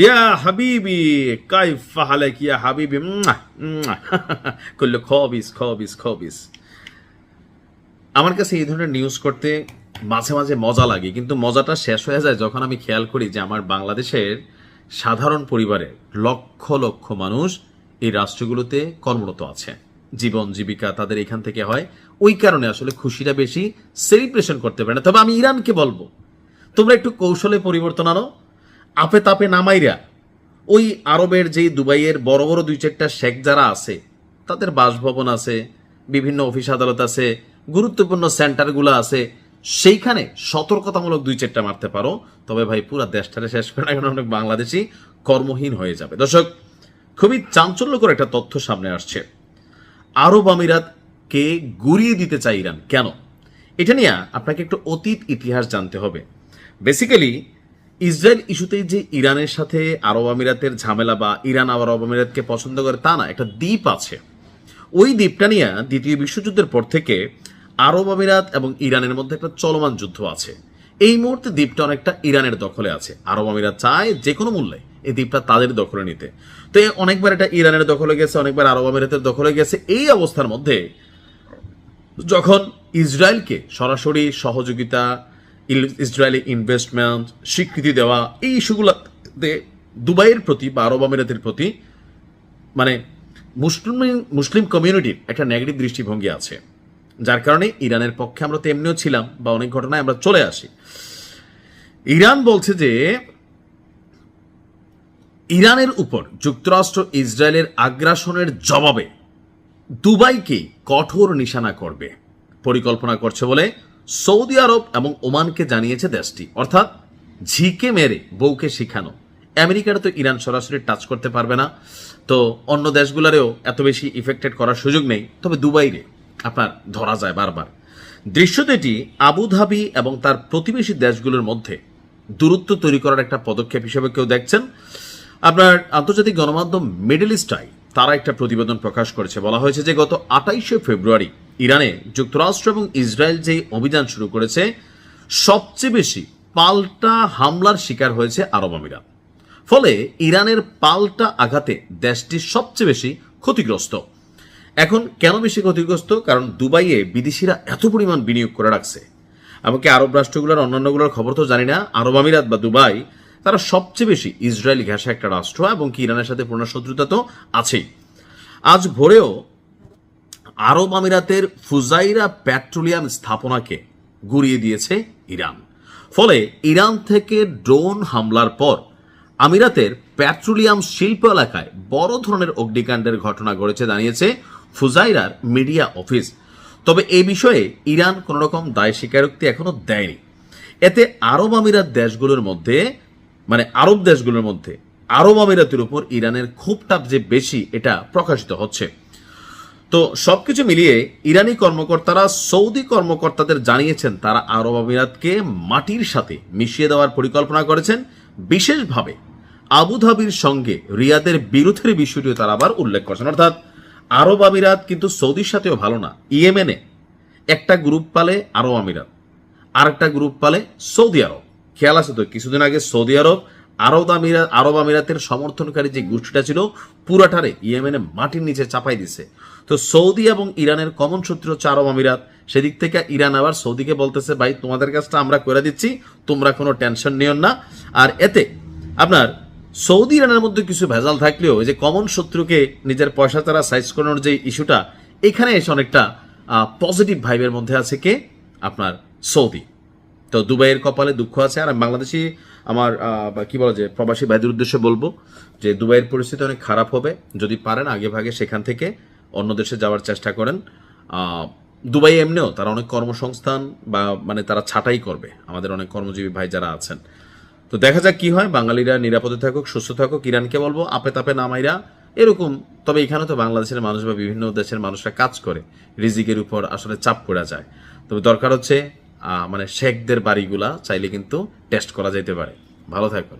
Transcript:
ইয়া হাবিবি কাইফা হালাক ইয়া হাবিবি কুল্লু খবিস খবিস খবিস। আমার কাছে এই ধরনের নিউজ করতে মাঝে মাঝে মজা লাগে, কিন্তু মজাটা শেষ হয়ে যায় যখন আমি খেয়াল করি যে আমার বাংলাদেশের সাধারণ পরিবারের লক্ষ লক্ষ মানুষ এই রাষ্ট্রগুলোতে কর্মরত আছে, জীবন জীবিকা তাদের এখান থেকে হয়। ওই কারণে আসলে খুশিটা বেশি সেলিব্রেশন করতে পারে না। তবে আমি ইরানকে বলবো, তোমরা একটু কৌশলে পরিবর্তন আনো। আপে তাপে নামাইরা ওই আরবের যেই দুবাইয়ের বড় বড় দুই চারটা শেখ যারা আছে, তাদের বাসভবন আছে, বিভিন্ন অফিস আদালত আছে, গুরুত্বপূর্ণ সেন্টারগুলো আছে, সেইখানে সতর্কতামূলক দুই চারটা মারতে পারো। তবে ভাই পুরা দেশটারে শেষ করে না, কারণ অনেক বাংলাদেশি কর্মহীন হয়ে যাবে। দর্শক, খুবই চাঞ্চল্যকর একটা তথ্য সামনে আসছে। আরব আমিরাতকে গুড়িয়ে দিতে চাই ইরান। কেন? এটা নিয়ে আপনাকে একটু অতীত ইতিহাস জানতে হবে। বেসিক্যালি ইসরায়েল ইস্যুতেই যে ইরানের সাথে আরব আমিরাতের ঝামেলা বা ইরান আরব আমিরাতকে পছন্দ করে তা না, একটা দ্বীপ আছে। ওই দ্বীপটা নিয়ে দ্বিতীয় বিশ্বযুদ্ধের পর থেকে আরব আমিরাত এবং ইরানের মধ্যে একটা চলমান যুদ্ধ আছে। এই মুহূর্তে দ্বীপটা অনেকটা ইরানের দখলে আছে। আরব আমিরাত চায় যে কোনো মূল্যে এই দ্বীপটা তাদের দখলে নিতে। তো অনেকবার এটা ইরানের দখলে গেছে, অনেকবার আরব আমিরাতের দখলে গেছে। এই অবস্থার মধ্যে যখন ইসরায়েলকে সরাসরি সহযোগিতা, ইসরায়েলি ইনভেস্টমেন্ট, স্বীকৃতি দেওয়া, এই ইস্যুগুলোতে দুবাইয়ের প্রতি বা আরব আমিরাতের প্রতি মানে মুসলিম কমিউনিটির একটা নেগেটিভ দৃষ্টিভঙ্গি আছে, যার কারণে ইরানের পক্ষে আমরা তো এমনিও ছিলাম বা অনেক ঘটনায় আমরা চলে আসি। ইরান বলছে যে ইরানের উপর যুক্তরাষ্ট্র ইসরায়েলের আগ্রাসনের জবাবে দুবাইকে কঠোর নিশানা করবে পরিকল্পনা করছে বলে সৌদি আরব এবং ওমানকে জানিয়েছে দেশটি। অর্থাৎ ঝিকে মেরে বউকে শিখানো। আমেরিকার তো ইরান সরাসরি টাচ করতে পারবে না, তো অন্য দেশগুলোরেও এত বেশি ইফেক্টেড করার সুযোগ নেই। তবে দুবাইরে আপনার ধরা যায় বারবার। দৃশ্যত এটি আবুধাবি এবং তার প্রতিবেশী দেশগুলোর মধ্যে দূরত্ব তৈরি করার একটা পদক্ষেপ হিসেবে কেউ দেখছেন। আপনার আন্তর্জাতিক গণমাধ্যম মিডল ইস্ট আই তারা একটা প্রতিবেদন প্রকাশ করেছে। বলা হয়েছে যে গত 28শে ফেব্রুয়ারি ইরানে যুক্তরাষ্ট্র এবং ইসরায়েল যে অভিযান শুরু করেছে, সবচেয়ে বেশি পাল্টা হামলার শিকার হয়েছে আরব আমিরাত। ফলে ইরানের পাল্টা আঘাতে দেশটি সবচেয়ে বেশি ক্ষতিগ্রস্ত। এখন কেন বেশি ক্ষতিগ্রস্ত? কারণ দুবাইয়ে বিদেশিরা এত পরিমাণ বিনিয়োগ করে রাখছে। এমনকি আরব রাষ্ট্রগুলোর অন্যান্যগুলোর খবর তো জানি না, আরব আমিরাত বা দুবাই তারা সবচেয়ে বেশি ইসরায়েলি ঘেঁষা একটা রাষ্ট্র, এবং কি ইরানের সাথে পূর্ণ শত্রুতা তো আছেই। আজ ভোরেও আরব আমিরাতের ফুজাইরা পেট্রোলিয়াম স্থাপনাকে গুড়িয়ে দিয়েছে ইরান। ফলে ইরান থেকে ড্রোন হামলার পর আমিরাতের পেট্রোলিয়াম শিল্প এলাকায় বড় ধরনের অগ্নিকাণ্ডের ঘটনা ঘটেছে জানিয়েছে ফুজাইরার মিডিয়া অফিস। তবে এই বিষয়ে ইরান কোন রকম দায় স্বীকারোক্তি এখনো দেয়নি। এতে আরব আমিরাত দেশগুলোর মধ্যে আরব দেশগুলোর মধ্যে আরব আমিরাতের উপর ইরানের ক্ষোভটা যে বেশি, এটা প্রকাশিত হচ্ছে। তো সবকিছু মিলিয়ে ইরানি কর্মকর্তারা সৌদি কর্মকর্তাদের জানিয়েছেন তারা আরব আমিরাতকে মাটির সাথে মিশিয়ে দেওয়ার পরিকল্পনা করেছেন। বিশেষভাবে আবুধাবির সঙ্গে রিয়াদের বিরোধের বিষয়টিও তারা আবার উল্লেখ করছেন। অর্থাৎ আরব আমিরাত কিন্তু সৌদির সাথেও ভালো না। ইয়েমেনে একটা গ্রুপ পালে আরব আমিরাত, আর একটা গ্রুপ পালে সৌদি আরব। খেয়াল আছে তো, কিছুদিন আগে সৌদি আরব আরব আমিরাতের সমর্থনকারী যে গোষ্ঠীটা ছিল পুরাটারে ইয়েমেনে মাটির নিচে চাপাই দিছে। তো সৌদি এবং ইরানের কমন শত্রু হচ্ছে আরব আমিরাত। সেদিক থেকে ইরান আবার সৌদিকে বলতেছে, ভাই তোমাদের কাজটা আমরা করে দিচ্ছি, তোমরা কোনো টেনশন নিও না। আর এতে আপনার সৌদি ইরানের মধ্যে কিছু ভেজাল থাকলেও যে কমন শত্রুকে নিজের পয়সা তারা সাইজ করানোর যে ইস্যুটা, এখানে এসে অনেকটা পজিটিভ ভাইবের মধ্যে আছে কে? আপনার সৌদি। তো দুবাইয়ের কপালে দুঃখ আছে। আর বাংলাদেশি আমার কি বলা যায় প্রবাসী ভাইদের উদ্দেশ্যে বলবো যে দুবাইয়ের পরিস্থিতি অনেক খারাপ হবে। যদি পারেন আগে ভাগে সেখান থেকে অন্য দেশে যাওয়ার চেষ্টা করেন। দুবাই এমনিও তারা অনেক কর্মসংস্থান বা তারা ছাঁটাই করবে আমাদের অনেক কর্মজীবী ভাই যারা আছেন। তো দেখা যাক কি হয়। বাঙালিরা নিরাপদে থাকুক, সুস্থ থাকুক। ইরানকে বলবো আপে তাপে নামাইরা এরকম। তবে এখানে তো বাংলাদেশের মানুষ বা বিভিন্ন দেশের মানুষরা কাজ করে, রিজিকের উপর আসলে চাপ পড়া যায়। তবে দরকার হচ্ছে শেখদের বাড়িগুলা চাইলে কিন্তু টেস্ট করা যেতে পারে। ভালো থাকুন।